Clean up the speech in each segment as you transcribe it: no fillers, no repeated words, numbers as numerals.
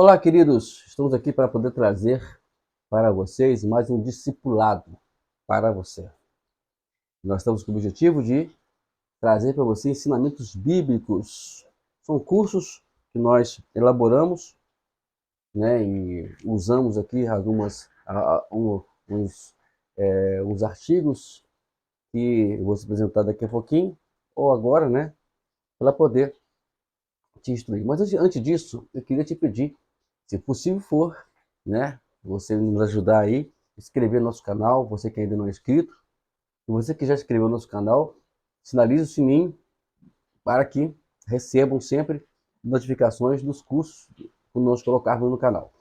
Olá, queridos. Estamos aqui para poder trazer para vocês mais um discipulado para você. Nós estamos com o objetivo de trazer para você ensinamentos bíblicos. São cursos que nós elaboramos, né, e usamos aqui uns artigos que eu vou apresentar daqui a pouquinho, ou agora, né, para poder te instruir. Mas antes disso, eu queria te pedir, se possível for, né, você nos ajudar aí, inscrever no nosso canal, você que ainda não é inscrito, e você que já inscreveu no nosso canal, sinalize o sininho para que recebam sempre notificações dos cursos que nós colocarmos no canal.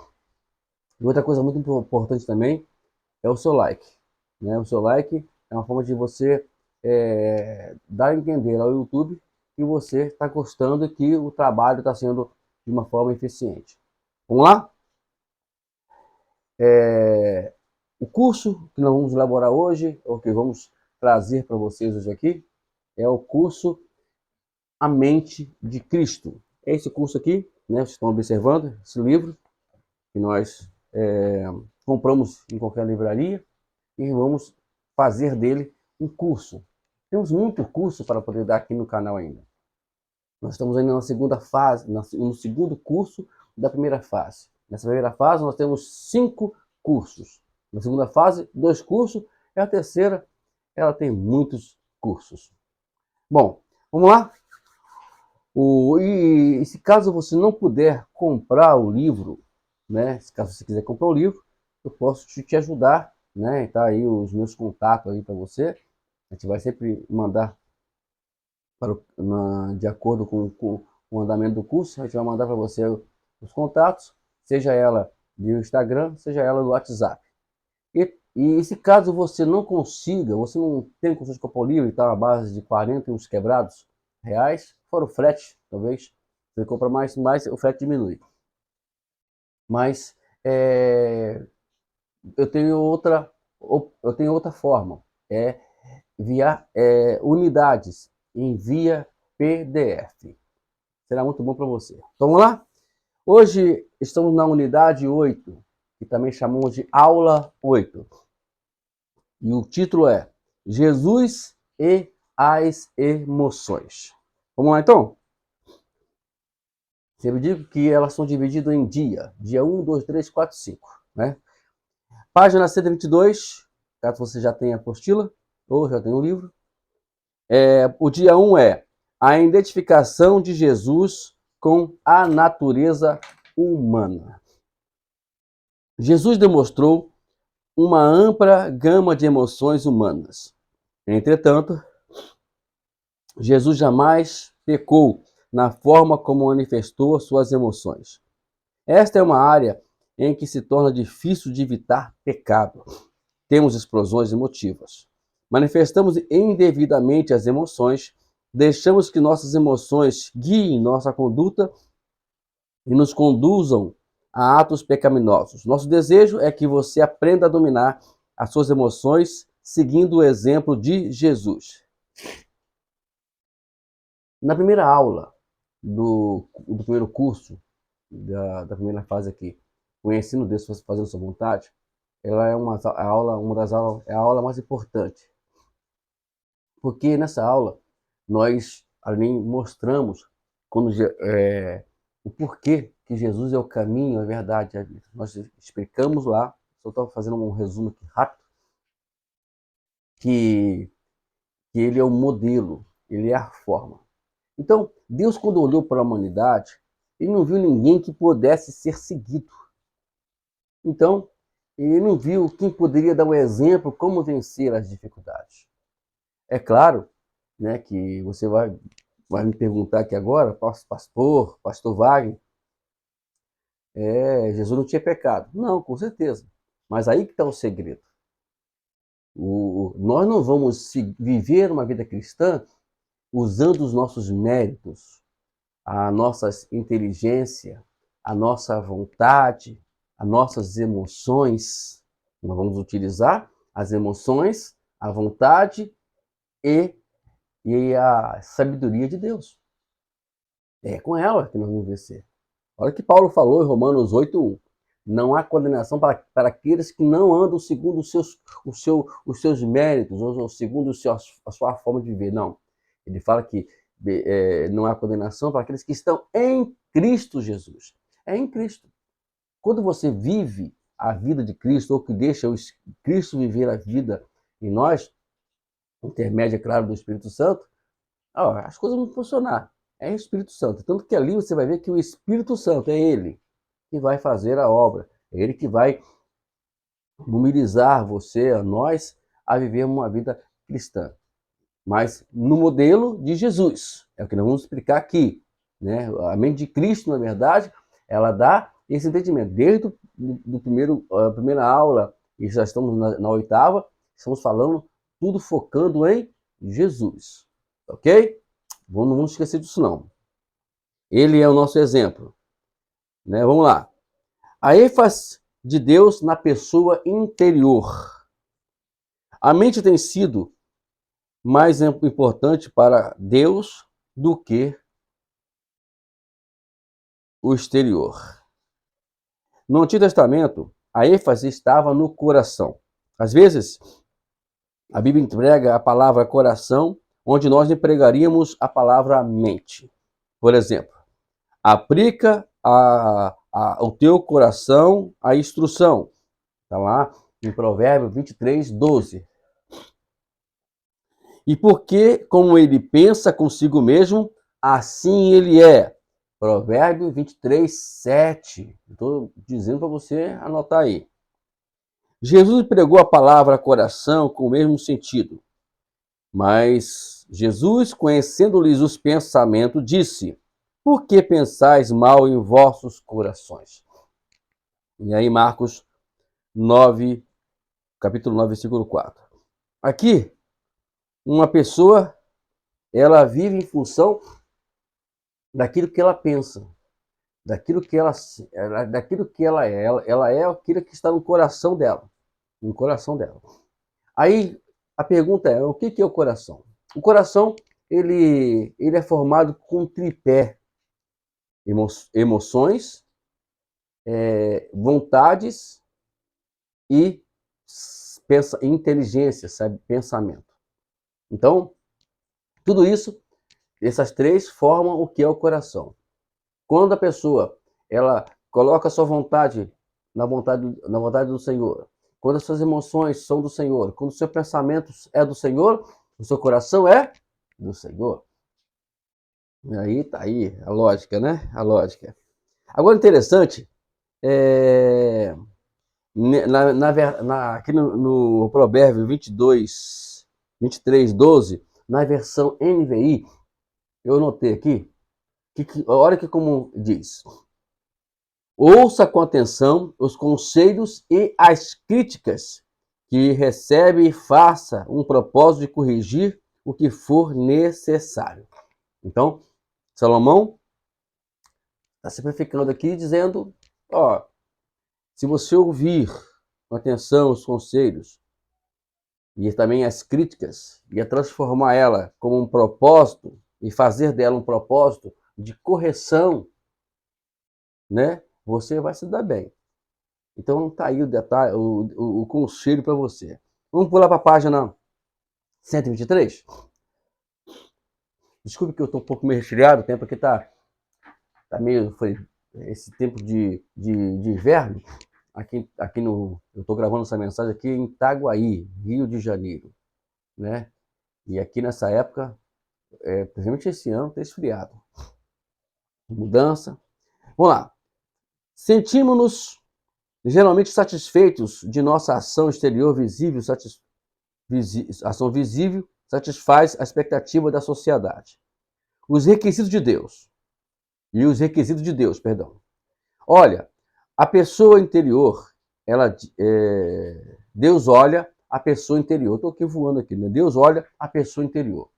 E outra coisa muito importante também é o seu like, né? O seu like é uma forma de você dar a entender ao YouTube que você está gostando e que o trabalho está sendo de uma forma eficiente. Vamos lá? O curso que nós vamos elaborar hoje, ou que vamos trazer para vocês hoje aqui, é o curso A Mente de Cristo. É esse curso aqui, né? Vocês estão observando esse livro que nós compramos em qualquer livraria e vamos fazer dele um curso. Temos muito curso para poder dar aqui no canal ainda. Nós estamos ainda na segunda fase, no segundo curso da primeira fase. Nessa primeira fase nós temos 5 cursos. Na segunda fase, 2 cursos. E a terceira, ela tem muitos cursos. Bom, vamos lá? E se caso você não puder comprar o livro, né? Se caso você quiser comprar o livro, eu posso te ajudar, né? Tá aí os meus contatos aí para você. A gente vai sempre mandar de acordo com o andamento do curso, a gente vai mandar para você os contatos, seja ela do Instagram, seja ela do WhatsApp. E se caso você não consiga, você não tem condições de comprar o livro e está na base de 40 e uns quebrados reais, fora o frete, talvez, você compra mais, o frete diminui. Mas eu tenho outra forma, via unidades, envia PDF. Será muito bom para você. Então, vamos lá? Hoje estamos na unidade 8, que também chamamos de aula 8. E o título é Jesus e as emoções. Vamos lá, então? Sempre digo que elas são divididas em dia 1, 2, 3, 4, 5. Né? Página 122, caso você já tenha a apostila, ou já tenha o livro. O dia 1 é a identificação de Jesus com a natureza humana. Jesus demonstrou uma ampla gama de emoções humanas. Entretanto, Jesus jamais pecou na forma como manifestou suas emoções. Esta é uma área em que se torna difícil de evitar pecado. Temos explosões emotivas. Manifestamos indevidamente as emoções, deixamos que nossas emoções guiem nossa conduta e nos conduzam a atos pecaminosos. Nosso desejo é que você aprenda a dominar as suas emoções seguindo o exemplo de Jesus. Na primeira aula do primeiro curso, da primeira fase aqui, o ensino de Deus fazendo sua vontade, ela é a aula mais importante. Porque nessa aula nós ali mostramos o porquê que Jesus é o caminho, a verdade, a vida. Nós explicamos lá, só estou fazendo um resumo aqui rápido, que ele é o modelo, ele é a forma. Então, Deus, quando olhou para a humanidade, ele não viu ninguém que pudesse ser seguido. Então, ele não viu quem poderia dar o exemplo como vencer as dificuldades. É claro, né, que você vai me perguntar aqui agora, pastor Wagner, Jesus não tinha pecado. Não, com certeza. Mas aí que está o segredo. Nós não vamos viver uma vida cristã usando os nossos méritos, a nossa inteligência, a nossa vontade, as nossas emoções. Nós vamos utilizar as emoções, a vontade e a sabedoria de Deus. É com ela que nós vamos vencer. Olha o que Paulo falou em Romanos 8:1. Não há condenação para aqueles que não andam segundo os seus méritos, ou segundo a sua forma de viver. Não. Ele fala que não há condenação para aqueles que estão em Cristo Jesus. É em Cristo. Quando você vive a vida de Cristo, ou que deixa o Cristo viver a vida em nós, intermédia, claro, do Espírito Santo, as coisas vão funcionar. É o Espírito Santo. Tanto que ali você vai ver que o Espírito Santo é Ele que vai fazer a obra. É Ele que vai mobilizar você, a nós, a viver uma vida cristã. Mas no modelo de Jesus. É o que nós vamos explicar aqui. Né? A mente de Cristo, na verdade, ela dá esse entendimento. Desde a primeira aula, e já estamos na oitava, estamos falando tudo focando em Jesus. Ok? Não vamos esquecer disso, não. Ele é o nosso exemplo. Né? Vamos lá. A ênfase de Deus na pessoa interior. A mente tem sido mais importante para Deus do que o exterior. No Antigo Testamento, a ênfase estava no coração. Às vezes, a Bíblia emprega a palavra coração, onde nós empregaríamos a palavra mente. Por exemplo, aplica ao teu coração a instrução. Está lá em Provérbios 23:12. E porque, como ele pensa consigo mesmo, assim ele é. Provérbios 23:7. Estou dizendo para você anotar aí. Jesus pregou a palavra coração com o mesmo sentido. Mas Jesus, conhecendo-lhes os pensamentos, disse: por que pensais mal em vossos corações? E aí, Marcos 9, capítulo 9, versículo 4. Aqui, uma pessoa, ela vive em função daquilo que ela pensa, daquilo que ela é. Ela é aquilo que está no coração dela. No coração dela. Aí, a pergunta é, o que é o coração? O coração, ele é formado com um tripé. Emoções, vontades e inteligência, sabe? Pensamento. Então, tudo isso, essas três formam o que é o coração. Quando a pessoa ela coloca a sua vontade na vontade do Senhor, quando as suas emoções são do Senhor, quando o seu pensamento é do Senhor, o seu coração é do Senhor. E aí tá aí a lógica, né? A lógica. Agora, interessante, aqui no Provérbio 23:12, na versão NVI, eu notei aqui, olha que como diz: ouça com atenção os conselhos e as críticas que recebe e faça um propósito de corrigir o que for necessário. Então, Salomão está simplificando aqui, dizendo, se você ouvir com atenção os conselhos e também as críticas, e transformar ela como um propósito, e fazer dela um propósito de correção, né? Você vai se dar bem. Então tá aí o detalhe, o conselho para você. Vamos pular para a página 123? Desculpe que eu estou um pouco meio resfriado, o tempo aqui tá meio, foi esse tempo de inverno. Aqui eu estou gravando essa mensagem aqui em Itaguaí, Rio de Janeiro, né? E aqui nessa época, principalmente esse ano, tem esfriado. Mudança. Vamos lá. Sentimos-nos geralmente satisfeitos de nossa ação exterior visível, ação visível satisfaz a expectativa da sociedade. Os requisitos de Deus. Perdão. Olha, a pessoa interior, Deus olha a pessoa interior. Estou aqui voando aqui, né? Deus olha a pessoa interior.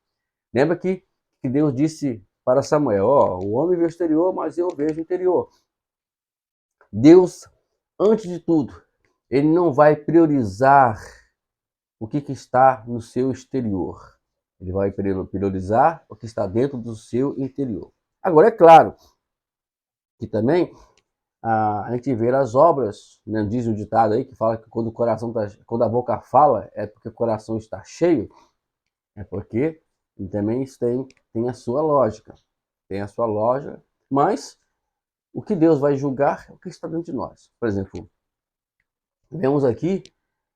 Lembra que Deus disse para Samuel, o homem vê o exterior, mas eu vejo o interior. Deus, antes de tudo, ele não vai priorizar o que está no seu exterior. Ele vai priorizar o que está dentro do seu interior. Agora, é claro, que também a gente vê as obras, né? Diz um ditado aí que fala que quando o coração quando a boca fala é porque o coração está cheio, é porque e também isso tem a sua lógica, tem a sua lógica, mas o que Deus vai julgar é o que está dentro de nós. Por exemplo, vemos aqui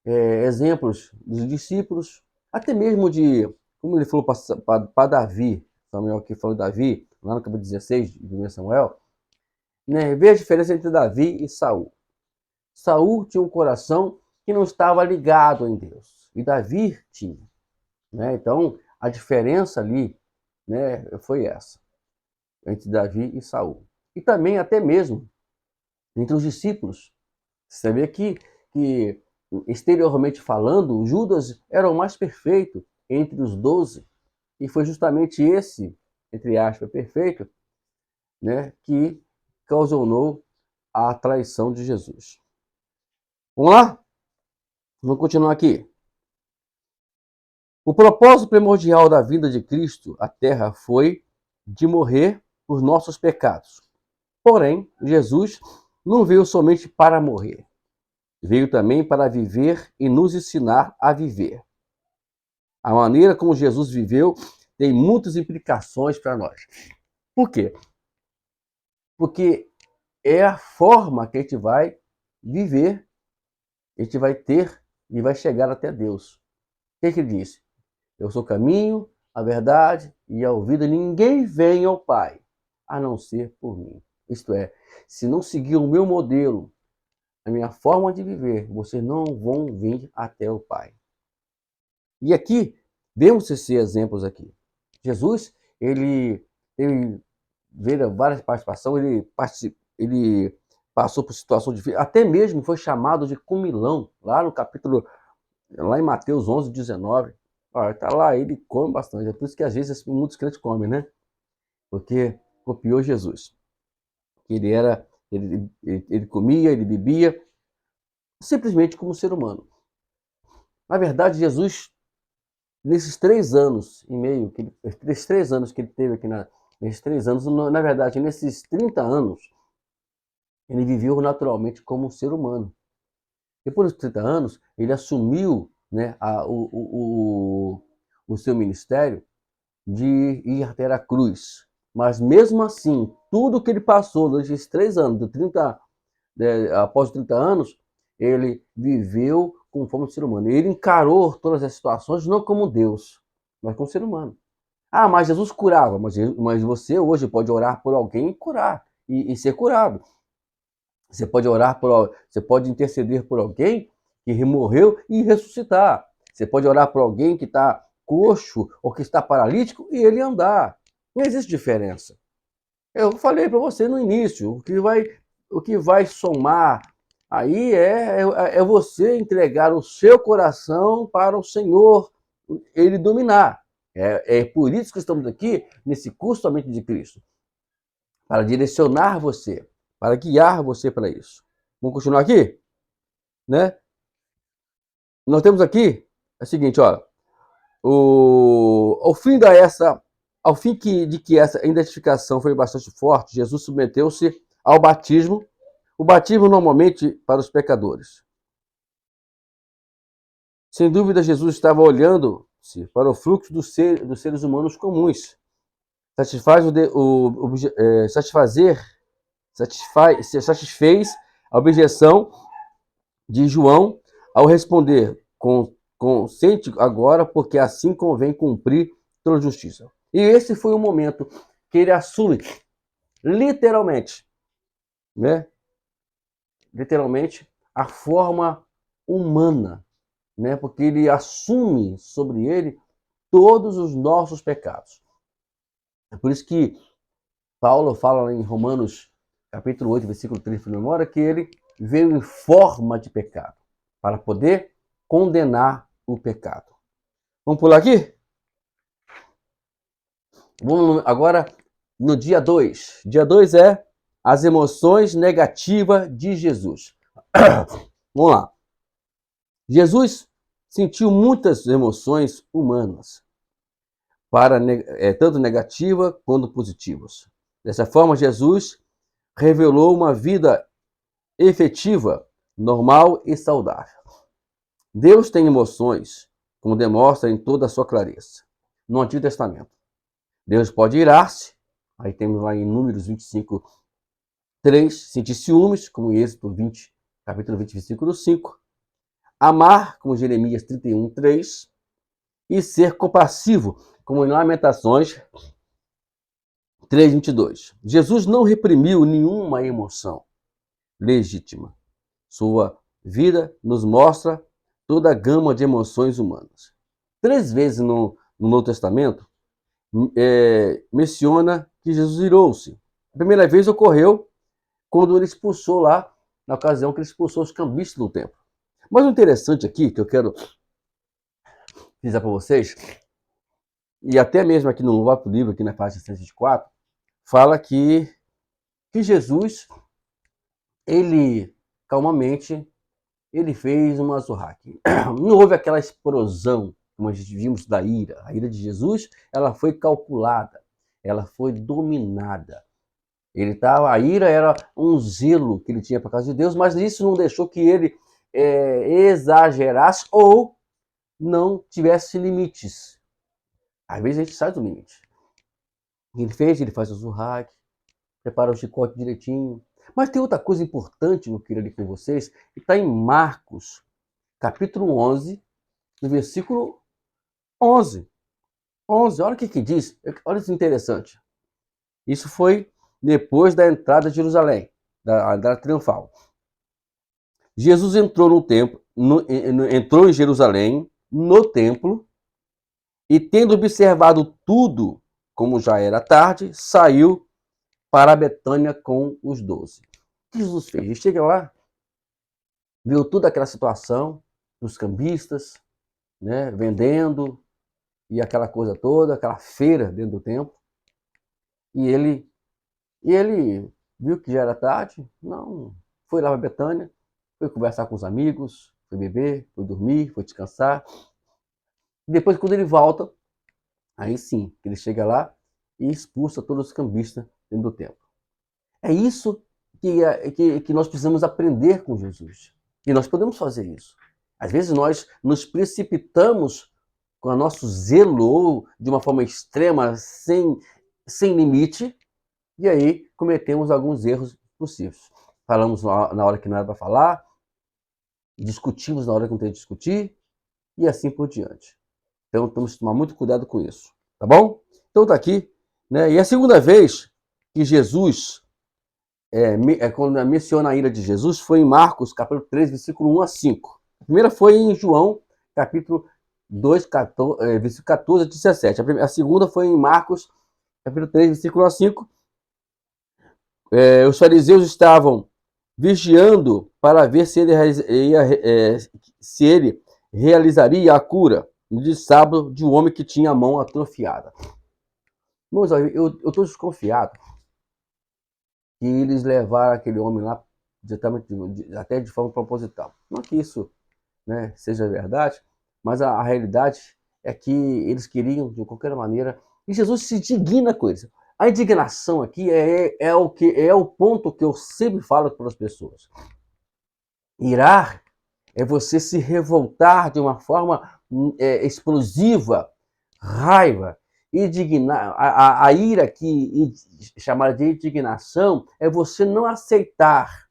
exemplos dos discípulos, até mesmo de, como ele falou para Davi, Samuel aqui falou de Davi, lá no capítulo 16 de 1 Samuel, né, vê a diferença entre Davi e Saul. Saul tinha um coração que não estava ligado em Deus, e Davi tinha. Né? Então, a diferença ali, né, foi essa, entre Davi e Saul. E também, até mesmo, entre os discípulos. Você vê que exteriormente falando, Judas era o mais perfeito entre os 12. E foi justamente esse, entre aspas, perfeito, né, que causou a traição de Jesus. Vamos lá? Vamos continuar aqui. O propósito primordial da vinda de Cristo à Terra foi de morrer por nossos pecados. Porém, Jesus não veio somente para morrer. Veio também para viver e nos ensinar a viver. A maneira como Jesus viveu tem muitas implicações para nós. Por quê? Porque é a forma que a gente vai viver, a gente vai ter e vai chegar até Deus. O que ele disse? Eu sou o caminho, a verdade e a vida. Ninguém vem ao Pai, a não ser por mim. Isto é, se não seguir o meu modelo, a minha forma de viver, vocês não vão vir até o Pai. E aqui, vemos esses exemplos aqui. Jesus, ele veio várias participações, ele passou por situações difíceis, até mesmo foi chamado de comilão, lá no capítulo, lá em Mateus 11, 19. Está lá, ele come bastante, é por isso que às vezes muitos crentes comem, né? Porque copiou Jesus. Ele comia, ele bebia, simplesmente como ser humano. Na verdade, Jesus, nesses 3 anos e meio, esses 3 anos que ele teve aqui, nesses 3 anos, na verdade, nesses 30 anos, ele viveu naturalmente como um ser humano. Depois dos 30 anos, ele assumiu, né, o seu ministério de ir até a cruz. Mas mesmo assim, tudo que ele passou nesses 3 anos, após os 30 anos, ele viveu conforme ser humano. Ele encarou todas as situações não como Deus, mas como ser humano. Ah, mas Jesus curava. Mas você hoje pode orar por alguém e curar, e ser curado. Você pode você pode interceder por alguém que morreu e ressuscitar. Você pode orar por alguém que está coxo ou que está paralítico e ele andar. Não existe diferença. Eu falei para você no início, o que vai somar aí é você entregar o seu coração para o Senhor, ele dominar. É por isso que estamos aqui nesse curso da mente de Cristo, para direcionar você, para guiar você para isso. Vamos continuar aqui? Né? Nós temos aqui é o seguinte, ó, ao fim de que essa identificação foi bastante forte, Jesus submeteu-se ao batismo, o batismo normalmente para os pecadores. Sem dúvida, Jesus estava olhando-se para o fluxo dos seres humanos comuns. Satisfez a objeção de João ao responder: consente agora, porque assim convém cumprir toda a justiça. E esse foi o momento que ele assume, literalmente, né? Literalmente, a forma humana, né? Porque ele assume sobre ele todos os nossos pecados. É por isso que Paulo fala em Romanos capítulo 8, versículo 3, memória, que ele veio em forma de pecado, para poder condenar o pecado. Vamos pular aqui? Vamos agora no dia 2. Dia 2 é as emoções negativas de Jesus. Vamos lá. Jesus sentiu muitas emoções humanas, tanto negativas quanto positivas. Dessa forma, Jesus revelou uma vida efetiva, normal e saudável. Deus tem emoções, como demonstra em toda a sua clareza. No Antigo Testamento, Deus pode irar-se, aí temos lá em Números 25, 3, sentir ciúmes, como em Êxodo 20, capítulo 20, versículo 5. Amar, como Jeremias 31, 3. E ser compassivo, como em Lamentações 3, 22. Jesus não reprimiu nenhuma emoção legítima. Sua vida nos mostra toda a gama de emoções humanas. 3 vezes no Novo Testamento, menciona que Jesus irou-se. A primeira vez ocorreu quando ele expulsou lá, na ocasião que ele expulsou os cambistas do templo. Mas o interessante aqui, que eu quero dizer para vocês, e até mesmo aqui no próprio livro, aqui na página 124, fala que Jesus, ele, calmamente, ele fez uma azurraque. Não houve aquela explosão, como a gente vimos da ira. A ira de Jesus, ela foi calculada, ela foi dominada. A ira era um zelo que ele tinha por causa de Deus, mas isso não deixou que ele exagerasse ou não tivesse limites. Às vezes a gente sai do limite. Ele faz o zurraque, prepara o chicote direitinho. Mas tem outra coisa importante que eu queria ler com vocês, que está em Marcos, capítulo 11, no versículo 11. 11, olha o que diz. Olha isso interessante. Isso foi depois da entrada de Jerusalém, da entrada triunfal. Jesus entrou no templo, entrou em Jerusalém, no templo, e tendo observado tudo, como já era tarde, saiu para Betânia com os 12. O que Jesus fez? Ele chega lá, viu toda aquela situação dos cambistas, né, vendendo, e aquela coisa toda, aquela feira dentro do templo, e ele viu que já era tarde, não, foi lá para Betânia, foi conversar com os amigos, foi beber, foi dormir, foi descansar. E depois, quando ele volta, aí sim, ele chega lá e expulsa todos os cambistas dentro do templo. É isso que nós precisamos aprender com Jesus. E nós podemos fazer isso. Às vezes nós nos precipitamos com o nosso zelo ou de uma forma extrema, sem limite, e aí cometemos alguns erros possíveis. Falamos na hora que não era para falar, discutimos na hora que não tem que discutir, e assim por diante. Então temos que tomar muito cuidado com isso, tá bom? Então tá aqui, né? E a segunda vez que Jesus, quando menciona a ira de Jesus, foi em Marcos, capítulo 3, versículo 1 a 5. A primeira foi em João, capítulo 2, versículo 14 a 17. A segunda foi em Marcos, capítulo 3, versículo 1 a 5. Os fariseus estavam vigiando para ver se ele realizaria a cura de sábado de um homem que tinha a mão atrofiada. Meus amigos, eu estou desconfiado que eles levaram aquele homem lá até de forma proposital. Não que isso, né, seja verdade, mas a realidade é que eles queriam, de qualquer maneira, e Jesus se indigna com eles. A indignação aqui é o ponto que eu sempre falo para as pessoas. Irar é você se revoltar de uma forma explosiva, raiva, indignar. A ira aqui, chamada de indignação, é você não aceitar,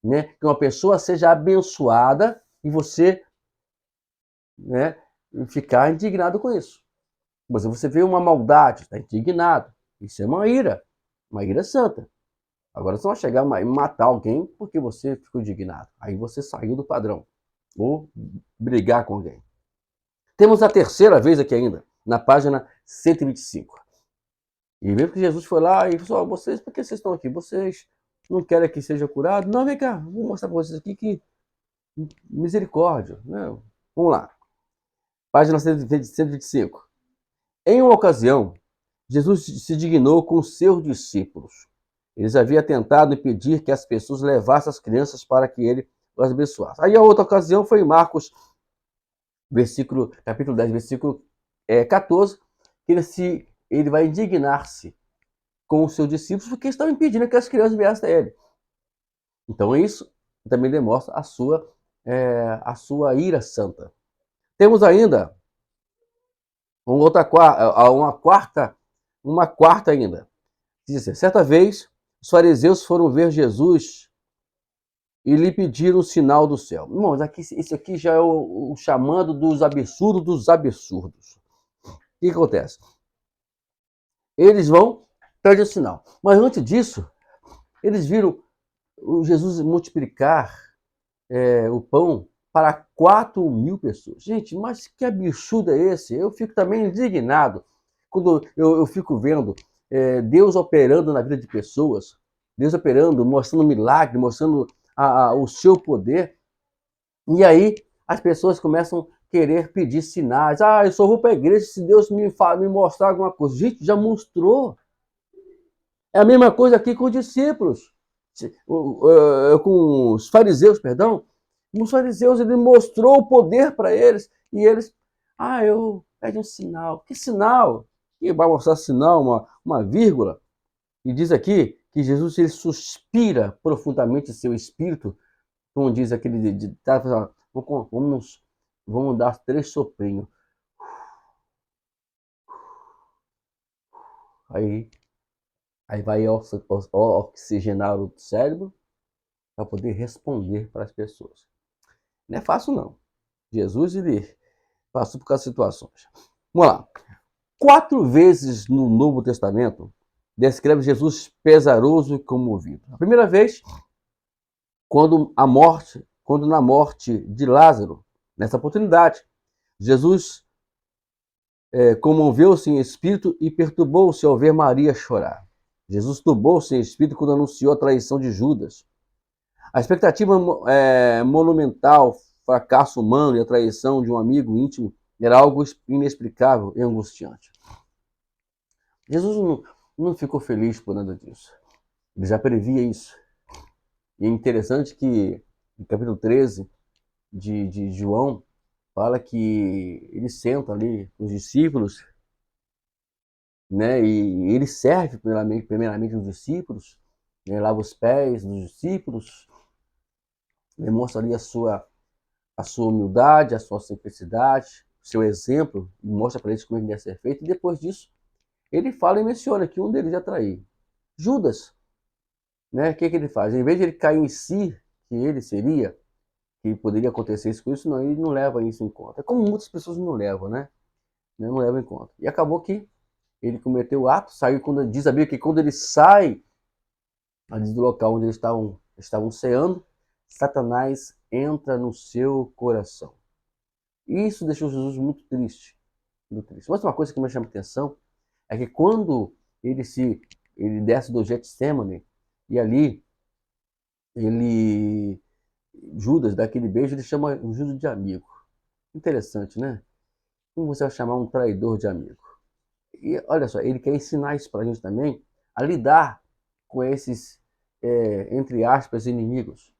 né, que uma pessoa seja abençoada e você, né, ficar indignado com isso. Mas você vê uma maldade, está indignado. Isso é uma ira santa. Agora você não vai chegar e matar alguém porque você ficou indignado. Aí você saiu do padrão. Ou brigar com alguém. Temos a terceira vez aqui ainda, na página 125. E mesmo que Jesus foi lá e falou: vocês, por que vocês estão aqui? Vocês não querem que seja curado? Não, vem cá, vou mostrar para vocês aqui que misericórdia. Né? Vamos lá. Página 125. Em uma ocasião, Jesus se dignou com seus discípulos. Eles haviam tentado impedir que as pessoas levassem as crianças para que ele os abençoasse. Aí a outra ocasião foi em Marcos, capítulo 10, versículo 14, que ele vai indignar-se com os seus discípulos porque estavam impedindo que as crianças viessem a ele. Então isso também demonstra a sua ira santa. Temos ainda uma quarta ainda. Diz assim, certa vez, os fariseus foram ver Jesus e lhe pediram um sinal do céu. Irmãos, isso aqui já é o chamando dos absurdos dos absurdos. O que acontece? Eles vão, pedem o sinal. Mas antes disso, eles viram o Jesus multiplicar o pão para 4.000 pessoas. Gente, mas que absurdo é esse? Eu fico também indignado quando eu fico vendo Deus operando na vida de pessoas, Deus operando, mostrando milagre, mostrando o seu poder, e aí as pessoas começam a querer pedir sinais. Ah, eu só vou para a igreja se Deus me mostrar alguma coisa. Gente, já mostrou. É a mesma coisa aqui com os discípulos, com os fariseus, perdão. Os fariseus, ele mostrou o poder para eles, e eles, eu pede um sinal. Que sinal? Que vai mostrar sinal, uma vírgula? E diz aqui que Jesus ele suspira profundamente seu espírito, como diz aquele vamos dar 3 soprinhos. Aí vai oxigenar o cérebro para poder responder para as pessoas. Não é fácil, não. Jesus, ele passou por aquelas situações. Vamos lá. 4 vezes no Novo Testamento, descreve Jesus pesaroso e comovido. A primeira vez, quando na morte de Lázaro, nessa oportunidade, Jesus comoveu-se em espírito e perturbou-se ao ver Maria chorar. Jesus turbou-se em espírito quando anunciou a traição de Judas. A expectativa monumental, fracasso humano e a traição de um amigo íntimo era algo inexplicável e angustiante. Jesus não ficou feliz por nada disso. Ele já previa isso. E é interessante que no capítulo 13 de João fala que ele senta ali com os discípulos, né? E ele serve primeiramente os discípulos, né? Lava os pés dos discípulos, demonstra ali a sua humildade, a sua simplicidade, o seu exemplo, e mostra para eles como ele deve ser feito. E depois disso, ele fala e menciona que um deles ia trair. Judas, né? O que ele faz? Em vez de ele cair em si, que ele seria, que poderia acontecer isso com isso, não, ele não leva isso em conta. É como muitas pessoas não levam, né? Não levam em conta. E acabou que ele cometeu o ato, saiu quando diz a Bíblia que quando ele sai ali do local onde eles estavam ceando, Satanás entra no seu coração. Isso deixou Jesus muito triste. Muito triste. Mas uma coisa que me chama a atenção é que quando ele desce do Getsemane e ali Judas dá aquele beijo, ele chama o Judas de amigo. Interessante, né? Como você vai chamar um traidor de amigo? E olha só, ele quer ensinar isso para a gente também, a lidar com esses, entre aspas, inimigos.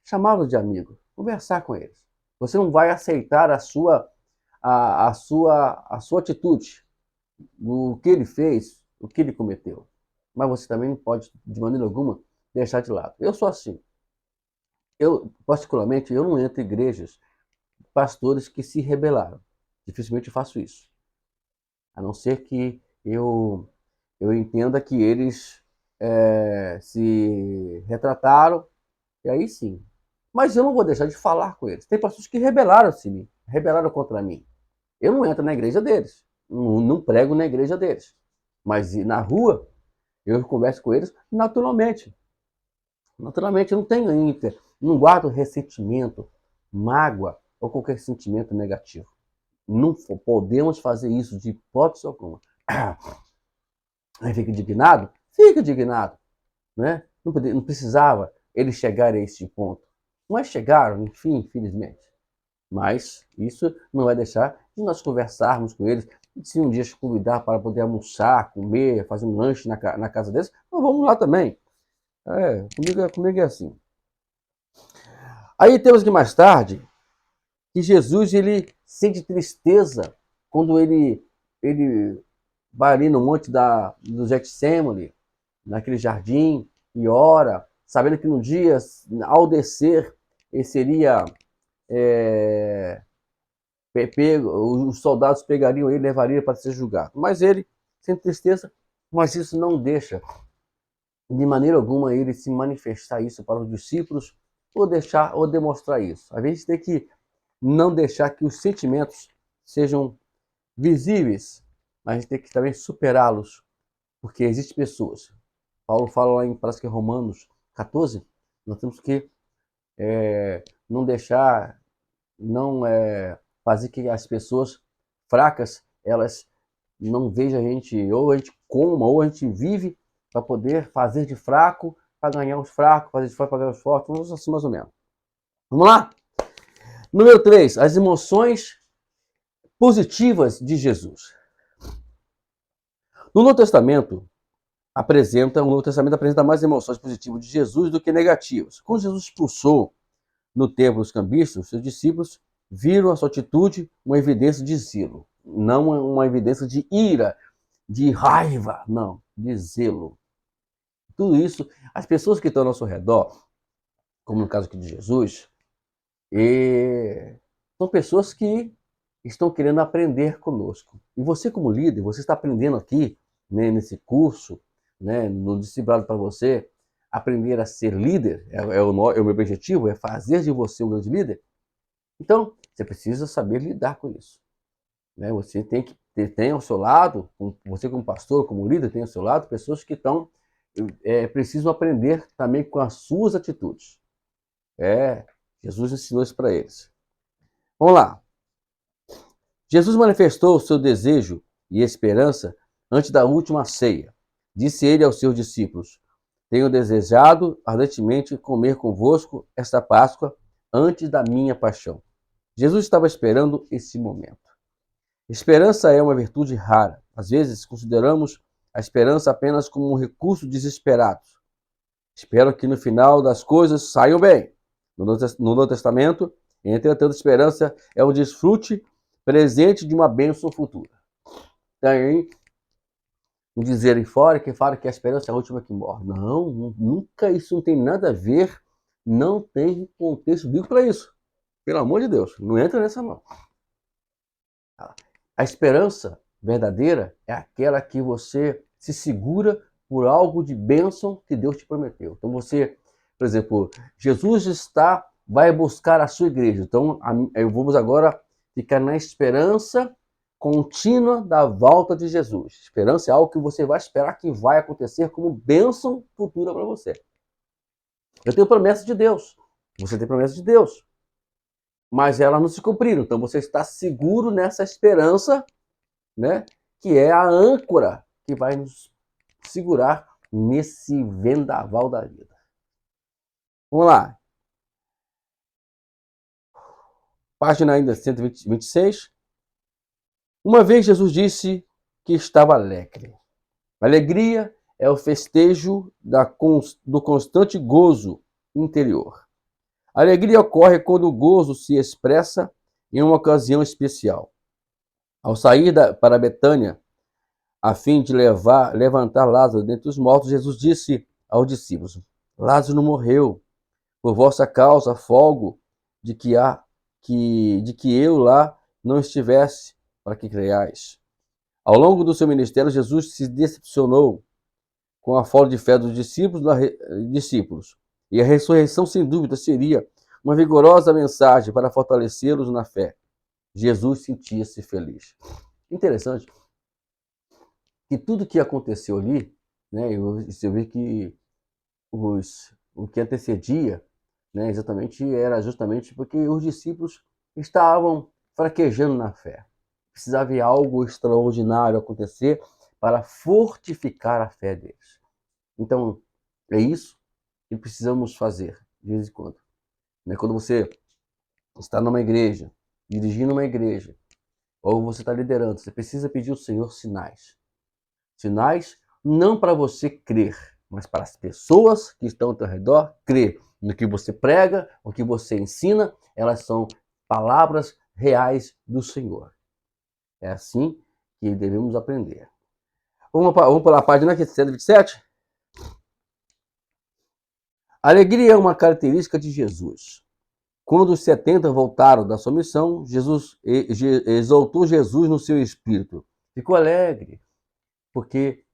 Chamá-los de amigo, conversar com eles. Você não vai aceitar a sua atitude, do que ele fez, o que ele cometeu. Mas você também não pode, de maneira alguma, deixar de lado. Eu sou assim. Eu, particularmente, eu não entro em igrejas, pastores que se rebelaram. Dificilmente faço isso. A não ser que eu entenda que eles se retrataram, e aí sim. Mas eu não vou deixar de falar com eles. Tem pastores que rebelaram-se, rebelaram contra mim. Eu não entro na igreja deles, não prego na igreja deles. Mas na rua, eu converso com eles naturalmente. Naturalmente, eu não tenho não guardo ressentimento, mágoa ou qualquer sentimento negativo. Não podemos fazer isso de hipótese alguma. Aí fica indignado? Fica indignado. Né? Não precisava eles chegarem a esse ponto. Mas chegaram, enfim, infelizmente. Mas isso não vai deixar de nós conversarmos com eles. Se um dia te convidar para poder almoçar, comer, fazer um lanche na casa deles, nós vamos lá também. Comigo é assim. Aí temos que mais tarde, que Jesus ele sente tristeza quando ele vai ali no monte do Getsemane, naquele jardim e ora, sabendo que no dia, ao descer, ele seria os soldados pegariam ele e levariam para ser julgado. Mas ele, sem tristeza, mas isso não deixa de maneira alguma ele se manifestar isso para os discípulos ou demonstrar isso. Às vezes tem que não deixar que os sentimentos sejam visíveis, mas a gente tem que também superá-los, porque existem pessoas. Paulo fala lá em, parece que Romanos 14, nós temos que não deixar, não fazer que as pessoas fracas, elas não vejam a gente, ou a gente coma, ou a gente vive para poder fazer de fraco, para ganhar os fracos, fazer de forte para ganhar os fortes, vamos assim mais ou menos. Vamos lá? Número 3, as emoções positivas de Jesus. No Novo Testamento, o Novo Testamento apresenta mais emoções positivas de Jesus do que negativas. Quando Jesus expulsou no templo os cambistas, seus discípulos viram a sua atitude uma evidência de zelo, não uma evidência de ira, de raiva, não, de zelo. Tudo isso, as pessoas que estão ao nosso redor, como no caso aqui de Jesus, são pessoas que estão querendo aprender conosco. E você, como líder, você está aprendendo aqui, né, nesse curso, né, no discipulado para você, aprender a ser líder, é o meu objetivo, é fazer de você um grande líder. Então, você precisa saber lidar com isso. Né? Você tem que ter ao seu lado, você como pastor, como líder, tem ao seu lado pessoas que precisam aprender também com as suas atitudes. Jesus ensinou isso para eles. Vamos lá. Jesus manifestou o seu desejo e esperança antes da última ceia. Disse ele aos seus discípulos: tenho desejado ardentemente comer convosco esta Páscoa antes da minha paixão. Jesus estava esperando esse momento. Esperança é uma virtude rara. Às vezes consideramos a esperança apenas como um recurso desesperado. Espero que no final das coisas saiam bem. No Novo Testamento, entretanto, a esperança é o desfrute presente de uma bênção futura. Tem um dizer aí fora que fala que a esperança é a última que morre. Não, nunca, isso não tem nada a ver, não tem contexto bíblico para isso. Pelo amor de Deus, não entra nessa mão. A esperança verdadeira é aquela que você se segura por algo de bênção que Deus te prometeu. Então você, por exemplo, Jesus vai buscar a sua igreja. Então vamos agora ficar na esperança contínua da volta de Jesus. Esperança é algo que você vai esperar que vai acontecer como bênção futura para você. Eu tenho promessa de Deus. Você tem promessa de Deus. Mas elas não se cumpriram. Então você está seguro nessa esperança, né? Que é a âncora que vai nos segurar nesse vendaval da vida. Vamos lá. Página ainda 126. Uma vez Jesus que estava alegre. Alegria é o festejo do constante gozo interior. A alegria ocorre quando o gozo se expressa em uma ocasião especial. Ao sair para Betânia, a fim de levantar Lázaro dentre os mortos, Jesus disse aos discípulos: Lázaro não morreu. Por vossa causa, folgo de que eu lá não estivesse, para que creiais. Ao longo do seu ministério, Jesus se decepcionou com a falta de fé dos discípulos. E a ressurreição, sem dúvida, seria uma vigorosa mensagem para fortalecê-los na fé. Jesus sentia-se feliz. Interessante que tudo que aconteceu ali, né, você vê que o que antecedia, né, era justamente porque os discípulos estavam fraquejando na fé. Precisava de algo extraordinário acontecer para fortificar a fé deles. Então, é isso que precisamos fazer de vez em quando. Quando você está numa igreja, dirigindo uma igreja, ou você está liderando, você precisa pedir ao Senhor sinais. Sinais não para você crer, mas para as pessoas que estão ao teu redor crer no que você prega, o que você ensina, elas são palavras reais do Senhor. É assim que devemos aprender. Vamos para a página 127? A alegria é uma característica de Jesus. Quando os 70 voltaram da sua missão, exaltou Jesus no seu espírito. Ficou alegre, porque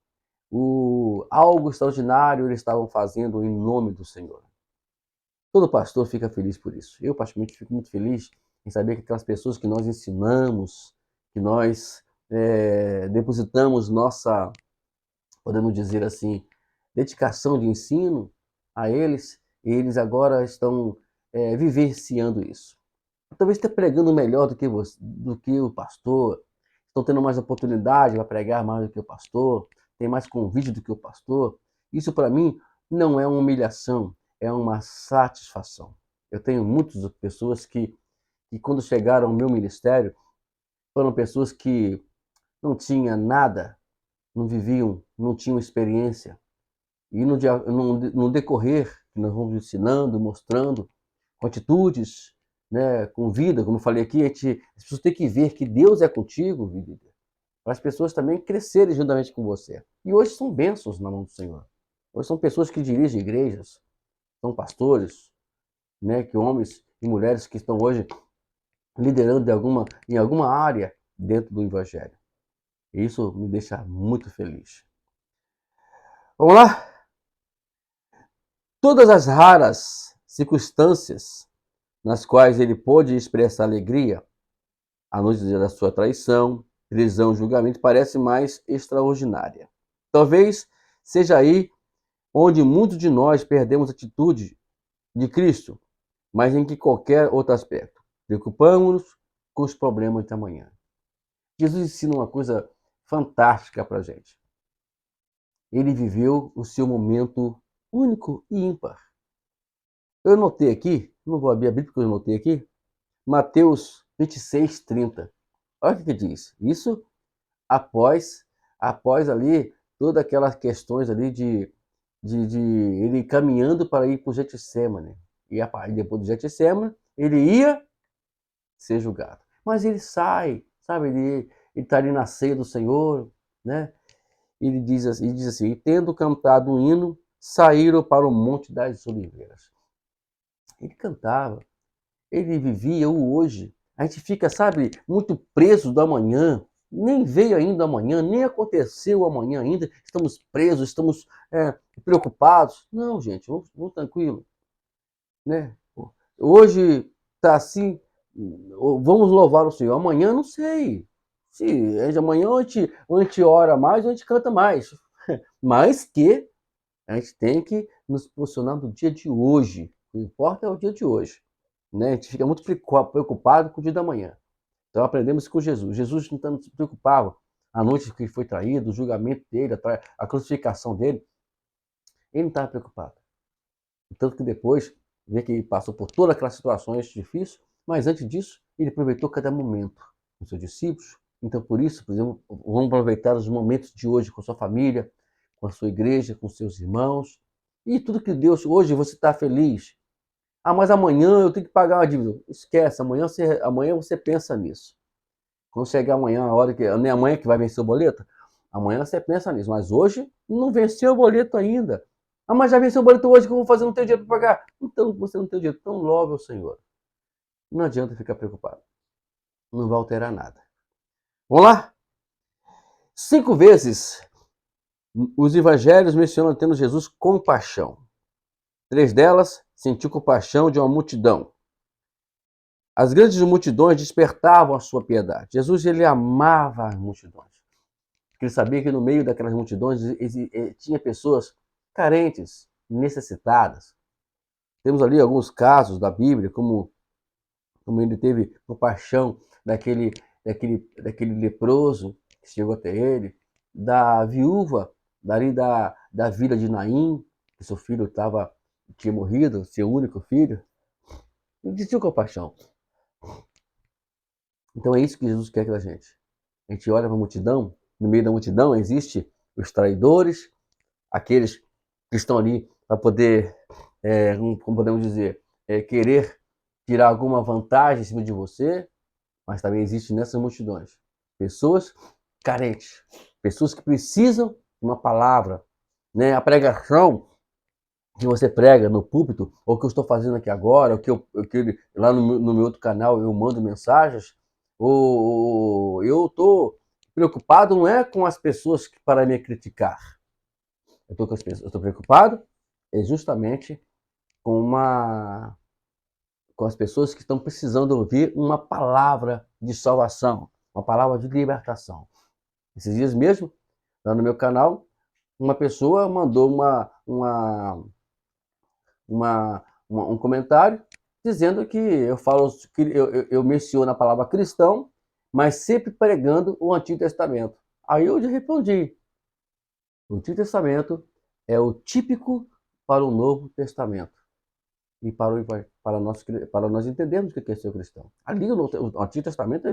algo extraordinário eles estavam fazendo em nome do Senhor. Todo pastor fica feliz por isso. Eu, particularmente, fico muito feliz em saber que aquelas pessoas que nós ensinamos, que nós depositamos nossa, podemos dizer assim, dedicação de ensino a eles, e eles agora estão vivenciando isso. Talvez esteja pregando melhor do que o pastor, estão tendo mais oportunidade para pregar mais do que o pastor, tem mais convite do que o pastor. Isso para mim não é uma humilhação, é uma satisfação. Eu tenho muitas pessoas que quando chegaram ao meu ministério, foram pessoas que não tinham nada, não viviam, não tinham experiência. E no decorrer, que nós vamos ensinando, mostrando, com atitudes, né, com vida, como eu falei aqui, as pessoas têm que ver que Deus é contigo, para as pessoas também crescerem juntamente com você. E hoje são bênçãos na mão do Senhor. Hoje são pessoas que dirigem igrejas, são pastores, né, que homens e mulheres que estão hoje liderando em alguma área dentro do Evangelho. E isso me deixa muito feliz. Vamos lá? Todas as raras circunstâncias nas quais ele pôde expressar alegria, a noite da sua traição, prisão, julgamento, parece mais extraordinária. Talvez seja aí onde muitos de nós perdemos a atitude de Cristo, mas em que qualquer outro aspecto. Preocupamos-nos com os problemas da manhã. Jesus ensina uma coisa fantástica para a gente. Ele viveu o seu momento único e ímpar. Eu notei aqui, não vou abrir a Bíblia porque eu notei aqui, Mateus 26:30. Olha o que diz. Isso após ali todas aquelas questões ali de ele caminhando para ir para o Getsemane. E depois do Getsemane, ele ia ser julgado. Mas ele sai, sabe? Ele está ali na ceia do Senhor, né? Ele diz assim, e tendo cantado um hino, saíram para o Monte das Oliveiras. Ele cantava, ele vivia o hoje. A gente fica, sabe, muito preso do amanhã. Nem veio ainda amanhã, nem aconteceu o amanhã ainda. Estamos presos, estamos preocupados. Não, gente, vamos tranquilo, né? Hoje está assim, vamos louvar o Senhor. Amanhã não sei. Se amanhã a gente ora mais, a gente canta mais. Mas que a gente tem que nos posicionar no dia de hoje. O que importa é o dia de hoje. Né? A gente fica muito preocupado com o dia da manhã. Então aprendemos com Jesus. Jesus não se preocupava. A noite que ele foi traído, o julgamento dele, a crucificação dele, ele não estava preocupado. Tanto que depois, vê que ele passou por todas aquelas situações difíceis, mas antes disso, ele aproveitou cada momento com seus discípulos. Então, por isso, por exemplo, vamos aproveitar os momentos de hoje com a sua família, com a sua igreja, com seus irmãos. E tudo que Deus, hoje você está feliz. Ah, mas amanhã eu tenho que pagar uma dívida. Esquece, amanhã você pensa nisso. Quando chegar amanhã, a hora que. Não é amanhã que vai vencer o boleto? Amanhã você pensa nisso. Mas hoje não venceu o boleto ainda. Ah, mas já venceu o boleto hoje, o que eu vou fazer? Não tenho dinheiro para pagar. Então você não tem dinheiro. Então louve ao Senhor. Não adianta ficar preocupado. Não vai alterar nada. Vamos lá? 5 vezes os evangelhos mencionam tendo Jesus compaixão. 3 delas sentiu compaixão de uma multidão. As grandes multidões despertavam a sua piedade. Jesus, ele amava as multidões. Ele sabia que no meio daquelas multidões tinha pessoas carentes, necessitadas. Temos ali alguns casos da Bíblia, como ele teve compaixão daquele leproso que chegou até ele, da viúva da vila de Naim, que seu filho tinha morrido, seu único filho. Ele tinha compaixão. Então é isso que Jesus quer da gente. A gente olha para a multidão, no meio da multidão existem os traidores, aqueles que estão ali para poder, como podemos dizer, querer tirar alguma vantagem em cima de você, mas também existem nessas multidões pessoas carentes, pessoas que precisam de uma palavra, né? A pregação que você prega no púlpito, ou que eu estou fazendo aqui agora, ou que lá no meu outro canal eu mando mensagens, ou eu estou preocupado não é com as pessoas que para me criticar. Eu estou preocupado justamente com com as pessoas que estão precisando ouvir uma palavra de salvação, uma palavra de libertação. Esses dias mesmo, lá no meu canal, uma pessoa mandou um comentário dizendo que eu falo que eu menciono a palavra cristão, mas sempre pregando o Antigo Testamento. Aí eu respondi: o Antigo Testamento é o típico para o Novo Testamento e para nós entendermos o que é ser cristão. Ali o Antigo Testamento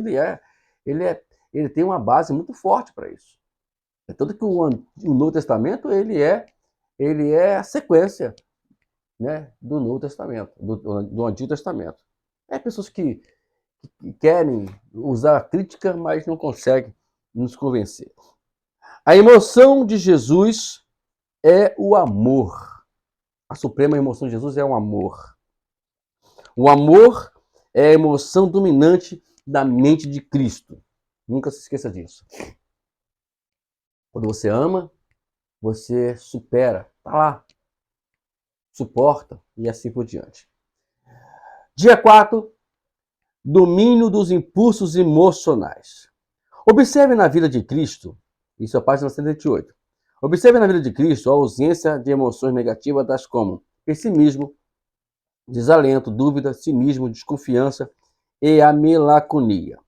ele tem uma base muito forte para isso. É tanto que o Novo Testamento ele é a sequência, né, do Novo Testamento, do Antigo Testamento. É pessoas que querem usar a crítica, mas não conseguem nos convencer. A emoção de Jesus é o amor. A suprema emoção de Jesus é o amor. O amor é a emoção dominante da mente de Cristo. Nunca se esqueça disso. Quando você ama, você supera, tá lá, suporta e assim por diante. Dia 4, domínio dos impulsos emocionais. Observe na vida de Cristo, isso é a página 108. Observe na vida de Cristo a ausência de emoções negativas, tais como pessimismo, desalento, dúvida, cinismo, desconfiança e a melancolia.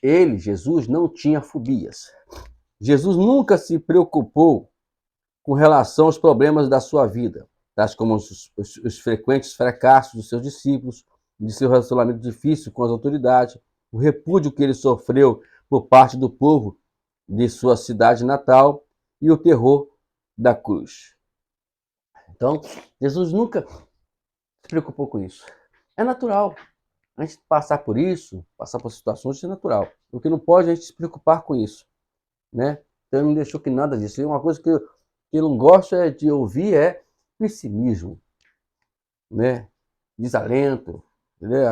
Ele, Jesus, não tinha fobias. Jesus nunca se preocupou com relação aos problemas da sua vida, tais como os frequentes fracassos dos seus discípulos, de seu relacionamento difícil com as autoridades, o repúdio que ele sofreu por parte do povo de sua cidade natal e o terror da cruz. Então, Jesus nunca se preocupou com isso. É natural. A gente passar por isso, passar por situações, é natural. O que não pode é a gente se preocupar com isso, né? Então, ele não deixou que nada disso. E uma coisa que eu não gosto de ouvir é pessimismo, né? Desalento, né?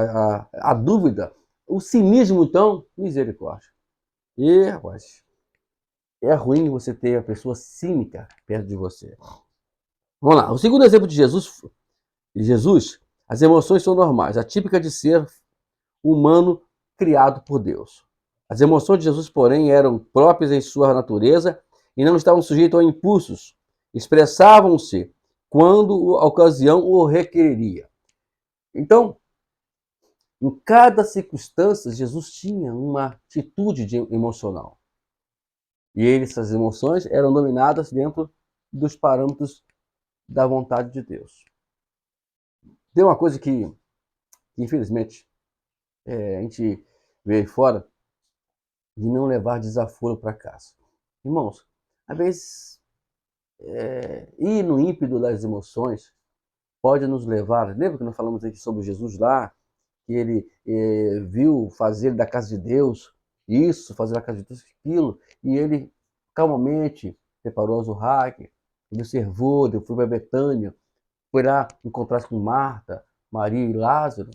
A dúvida. O cinismo, então, misericórdia. E, rapaz, é ruim você ter a pessoa cínica perto de você. Vamos lá. O segundo exemplo de Jesus, as emoções são normais, a típica de ser humano criado por Deus. As emoções de Jesus, porém, eram próprias em sua natureza e não estavam sujeitas a impulsos. Expressavam-se quando a ocasião o requereria. Então, em cada circunstância, Jesus tinha uma atitude emocional. E essas emoções eram dominadas dentro dos parâmetros da vontade de Deus. Tem uma coisa que infelizmente, a gente vê aí fora, de não levar desaforo para casa. Irmãos, às vezes, ir no ímpeto das emoções pode nos levar. Lembra que nós falamos aqui sobre Jesus lá, que ele viu fazer da casa de Deus isso, fazer da casa de Deus aquilo, e ele calmamente preparou a Zurraque, observou, foi para Betânia, foi lá encontrar-se com Marta, Maria e Lázaro.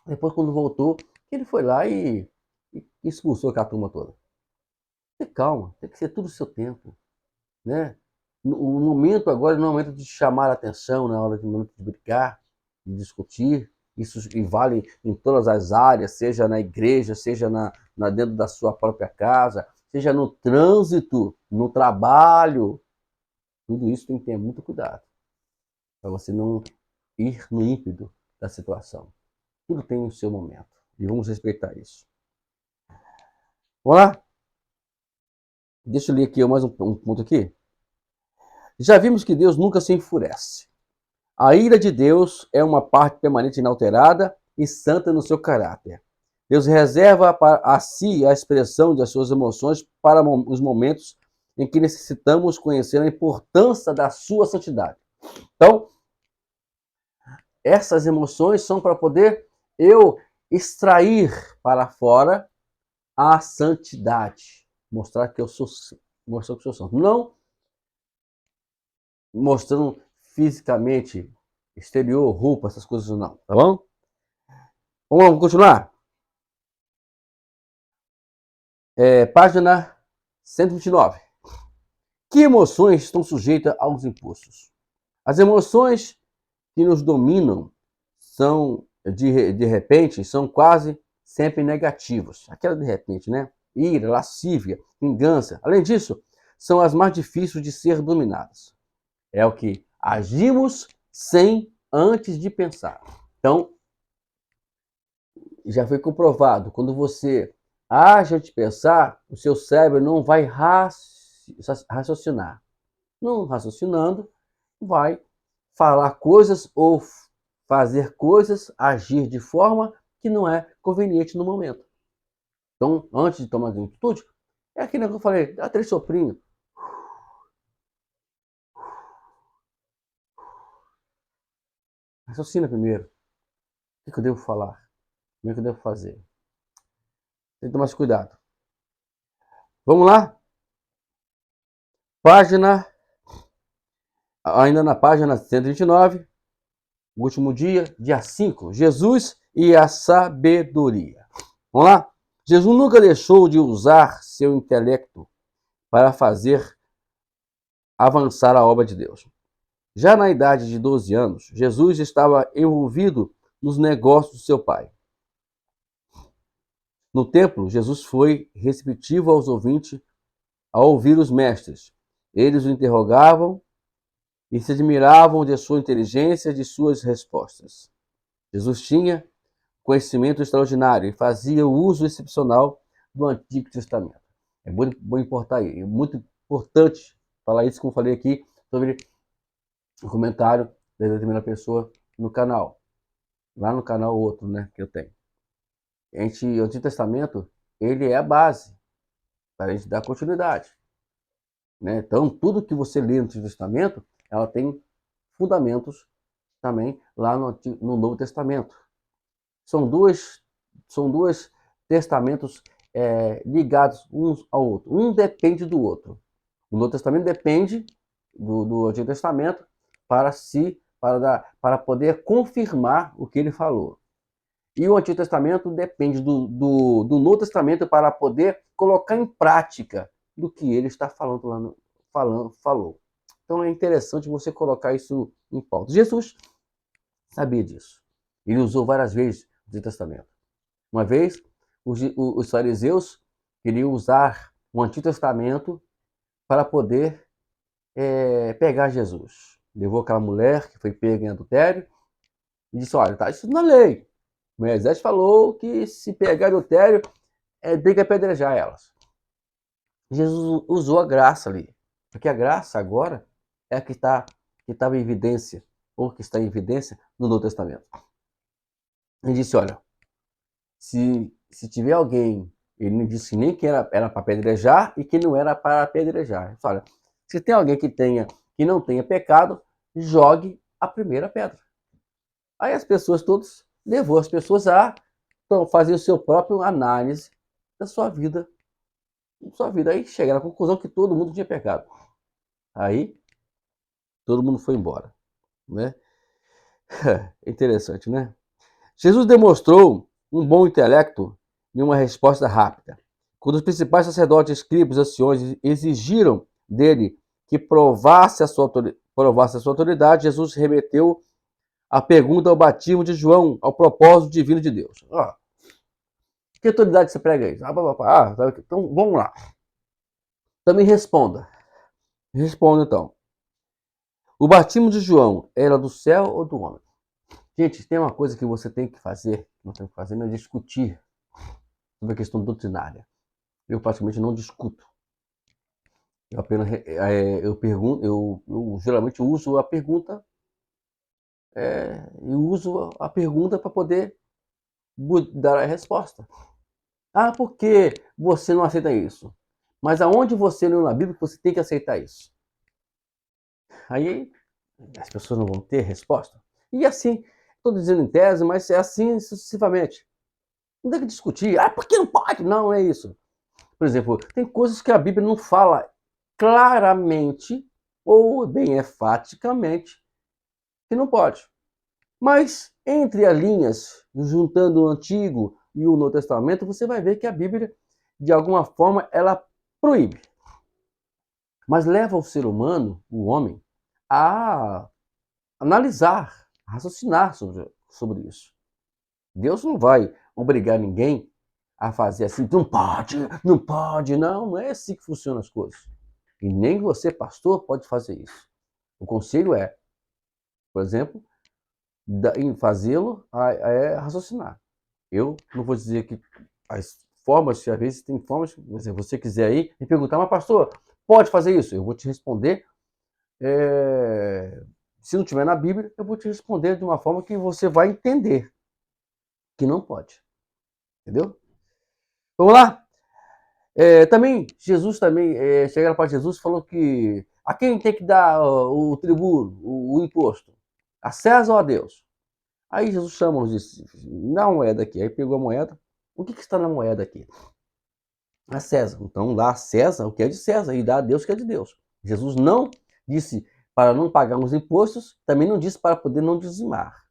Depois, quando voltou, ele foi lá e expulsou aquela turma toda. Tem calma, tem que ser tudo o seu tempo, né? O momento agora não é o momento de chamar a atenção, não é hora de momento de brigar, de discutir. Isso e vale em todas as áreas, seja na igreja, seja dentro da sua própria casa, seja no trânsito, no trabalho. Tudo isso tem que ter muito cuidado, para você não ir no ímpeto da situação. Tudo tem o seu momento. E vamos respeitar isso. Vamos lá? Deixa eu ler aqui mais um ponto aqui. Já vimos que Deus nunca se enfurece. A ira de Deus é uma parte permanente inalterada e santa no seu caráter. Deus reserva a si a expressão das suas emoções para os momentos em que necessitamos conhecer a importância da sua santidade. Então, essas emoções são para poder eu extrair para fora a santidade. Mostrar que eu sou santo. Não mostrando fisicamente, exterior, roupa, essas coisas não, tá bom? Vamos continuar? Página 129. Que emoções estão sujeitas aos impulsos? As emoções que nos dominam são, de repente, são quase sempre negativas. Aquela de repente, né? Ira, lascívia, vingança. Além disso, são as mais difíceis de ser dominadas. É o que agimos sem antes de pensar. Então, já foi comprovado, quando você age antes de pensar, o seu cérebro não vai raciocinar. Não raciocinando, vai falar coisas ou fazer coisas, agir de forma que não é conveniente no momento. Então, antes de tomar uma atitude, é aquilo que eu falei, dá 3 soprinhos. Raciocina primeiro. O que eu devo falar? Como é que eu devo fazer? Tem que tomar mais cuidado. Vamos lá? Ainda na página 129, o último dia 5, Jesus e a sabedoria. Vamos lá? Jesus nunca deixou de usar seu intelecto para fazer avançar a obra de Deus. Já na idade de 12 anos, Jesus estava envolvido nos negócios de seu pai. No templo, Jesus foi receptivo aos ouvintes ao ouvir os mestres. Eles o interrogavam e se admiravam de sua inteligência e de suas respostas. Jesus tinha conhecimento extraordinário e fazia o uso excepcional do Antigo Testamento. É muito importante falar isso, como eu falei aqui, sobre o comentário da determinada pessoa no canal. Lá no canal outro, né, que eu tenho. O Antigo Testamento, ele é a base para a gente dar continuidade. Né? Então, tudo que você lê no Antigo Testamento, ela tem fundamentos também lá no Novo Testamento. São dois testamentos ligados uns ao outro. Um depende do outro. O Novo Testamento depende do Antigo Testamento para poder confirmar o que ele falou. E o Antigo Testamento depende do Novo Testamento para poder colocar em prática do que ele está falando falou. Então é interessante você colocar isso em pauta. Jesus sabia disso. Ele usou várias vezes o Antigo Testamento. Uma vez, os fariseus queriam usar o Antigo Testamento para poder pegar Jesus. Levou aquela mulher que foi pega em adultério e disse, olha, está isso na lei. Moisés falou que se pegar adultério, tem que apedrejar elas. Jesus usou a graça ali. Porque a graça agora é a que estava em evidência, ou que está em evidência no Novo Testamento. Ele disse, olha, se tiver alguém, ele disse nem que era para apedrejar e que não era para apedrejar. Ele disse, olha, se tem alguém que não tenha pecado, jogue a primeira pedra. Aí as pessoas todas, levou as pessoas a fazer o seu próprio análise da sua vida. Aí chegaram à conclusão que todo mundo tinha pecado. Aí todo mundo foi embora, né? Interessante, né? Jesus demonstrou um bom intelecto e uma resposta rápida. Quando os principais sacerdotes, escribas e anciões exigiram dele que provasse a sua autoridade, Jesus remeteu a pergunta ao batismo de João, ao propósito divino de Deus. Que autoridade você prega aí? Então vamos lá. Então me responda. Responda então. O batismo de João era do céu ou do homem? Gente, tem uma coisa que você tem que fazer, não tem que fazer, não é discutir sobre a questão doutrinária. Eu praticamente não discuto. Eu apenas eu pergunto, eu geralmente uso a pergunta, para poder dar a resposta. Ah, por que você não aceita isso? Mas aonde você leu na Bíblia que você tem que aceitar isso? Aí as pessoas não vão ter resposta. E assim, estou dizendo em tese, mas é assim sucessivamente. Não tem que discutir. Ah, por que não pode? Não, é isso. Por exemplo, tem coisas que a Bíblia não fala claramente ou bem enfaticamente que não pode. Mas, entre as linhas, juntando o Antigo e o Novo Testamento, você vai ver que a Bíblia, de alguma forma, ela proíbe. Mas leva o ser humano, o homem, a analisar, a raciocinar sobre isso. Deus não vai obrigar ninguém a fazer assim, não pode, não pode, não é assim que funcionam as coisas. E nem você, pastor, pode fazer isso. O conselho é, por exemplo, em fazê-lo é raciocinar. Eu não vou dizer que as formas, se às vezes tem formas, se você quiser aí, me perguntar, mas pastor, pode fazer isso? Eu vou te responder. Se não tiver na Bíblia, eu vou te responder de uma forma que você vai entender que não pode. Entendeu? Vamos lá? Também, Jesus também, chegaram para Jesus e falou que a quem tem que dar o tributo, o imposto? A César ou a Deus? Aí Jesus chama e disse, dá uma moeda aqui. Aí pegou a moeda. O que está na moeda aqui? A César. Então dá a César o que é de César e dá a Deus o que é de Deus. Jesus não disse para não pagarmos impostos, também não disse para poder não dizimar.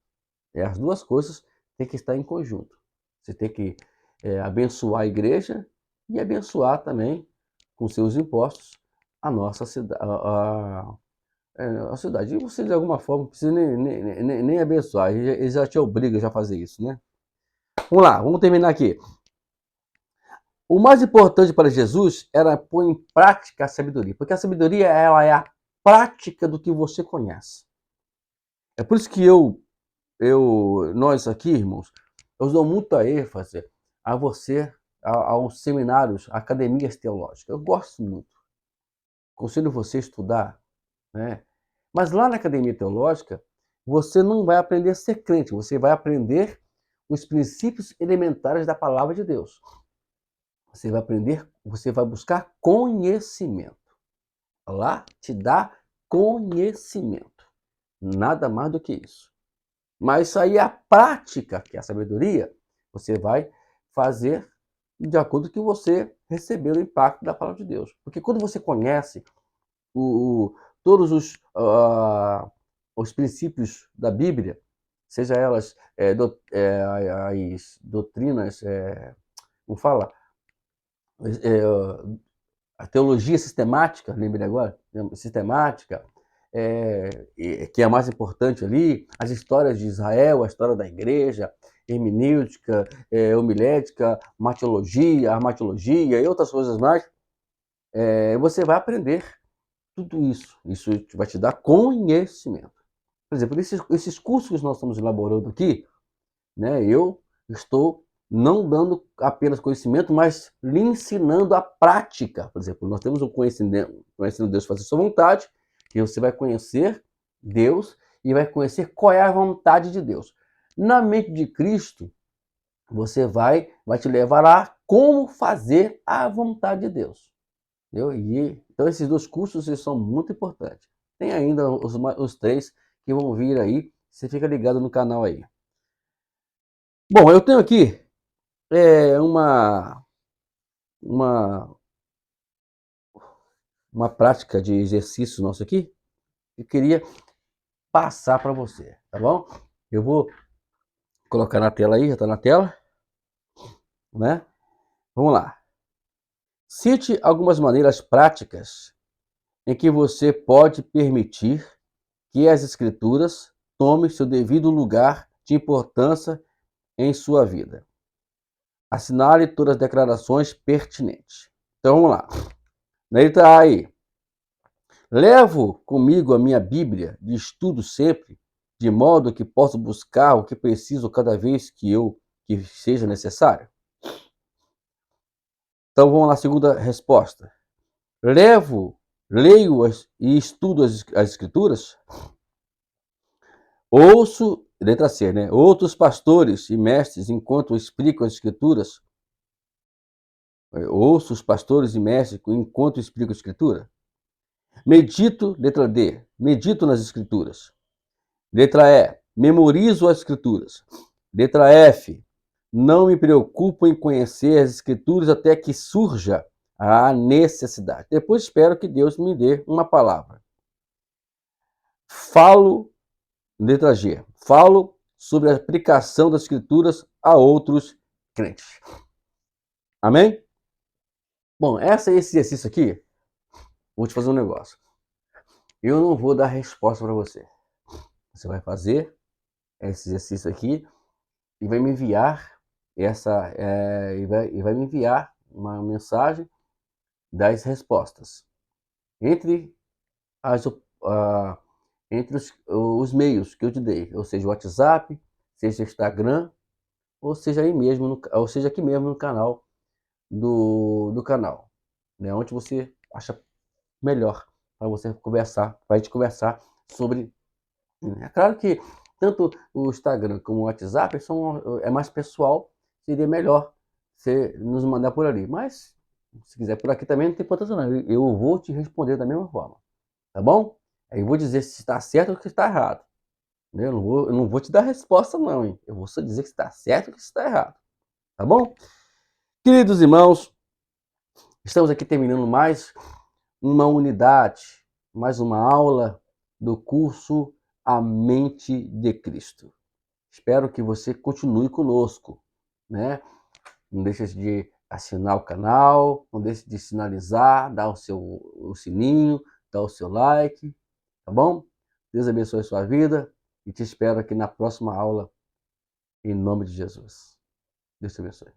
As duas coisas têm que estar em conjunto. Você tem que abençoar a igreja e abençoar também com seus impostos a nossa cidade. A cidade. E você, de alguma forma, não precisa nem abençoar. Ele já te obriga a fazer isso, né? Vamos lá, vamos terminar aqui. O mais importante para Jesus era pôr em prática a sabedoria, porque a sabedoria ela é a prática do que você conhece. É por isso que nós aqui, irmãos, eu dou muita ênfase a você, aos seminários, academias teológicas. Eu gosto muito. Aconselho você a estudar, né? Mas lá na academia teológica, você não vai aprender a ser crente, você vai aprender os princípios elementares da palavra de Deus. Você vai aprender, você vai buscar conhecimento. Lá te dá conhecimento. Nada mais do que isso. Mas aí a prática, que é a sabedoria, você vai fazer de acordo com que você recebeu o impacto da palavra de Deus. Porque quando você conhece todos os princípios da Bíblia, seja elas as doutrinas, como fala, a teologia sistemática, lembrei agora, sistemática, que é a mais importante ali, as histórias de Israel, a história da igreja, hermenêutica, homilética, martiologia, armatologia e outras coisas mais, você vai aprender tudo isso. Isso vai te dar conhecimento. Por exemplo, esses cursos que nós estamos elaborando aqui, né, eu estou não dando apenas conhecimento, mas lhe ensinando a prática. Por exemplo, nós temos o conhecendo Deus fazer sua vontade, e você vai conhecer Deus e vai conhecer qual é a vontade de Deus. Na mente de Cristo, você vai te levar a como fazer a vontade de Deus. Entendeu? Então, esses dois cursos são muito importantes. Tem ainda os três que vão vir aí. Você fica ligado no canal aí. Bom, eu tenho aqui uma prática de exercício nosso aqui. Eu queria passar para você, tá bom? Eu vou colocar na tela aí, já está na tela, né? Vamos lá. Cite algumas maneiras práticas em que você pode permitir que as escrituras tomem seu devido lugar de importância em sua vida. Assinale todas as declarações pertinentes. Então vamos lá. Na letra A aí. Levo comigo a minha Bíblia de estudo sempre, de modo que posso buscar o que preciso cada vez que seja necessário. Então vamos lá, segunda resposta. Leio e estudo as escrituras. Ouço, letra C, né? Outros pastores e mestres enquanto explicam as escrituras. Ouço os pastores e mestres enquanto explicam a escritura. Medito, letra D, medito nas escrituras. Letra E, memorizo as escrituras. Letra F, não me preocupo em conhecer as escrituras até que surja a necessidade. Depois espero que Deus me dê uma palavra. Falo Letra G. Falo sobre a aplicação das escrituras a outros crentes. Amém? Bom, esse exercício aqui, vou te fazer um negócio. Eu não vou dar resposta para você. Você vai fazer esse exercício aqui e vai me enviar e vai me enviar uma mensagem das respostas. Entre as, entre os meios que eu te dei, ou seja, o WhatsApp, seja o Instagram, ou seja aí mesmo, ou seja aqui mesmo no canal do canal, né? Onde você acha melhor para você conversar, para a gente conversar sobre. É claro que tanto o Instagram como o WhatsApp é mais pessoal, seria melhor você nos mandar por ali. Mas se quiser por aqui também não tem importância não. Eu vou te responder da mesma forma, tá bom? Aí eu vou dizer se está certo ou se está errado. Eu não vou te dar resposta não, hein? Eu vou só dizer que está certo ou que está errado, tá bom? Queridos irmãos, estamos aqui terminando mais uma unidade, mais uma aula do curso A Mente de Cristo. Espero que você continue conosco, né? Não deixe de assinar o canal, não deixe de sinalizar, dar o sininho, dar o seu like, tá bom? Deus abençoe a sua vida e te espero aqui na próxima aula, em nome de Jesus. Deus te abençoe.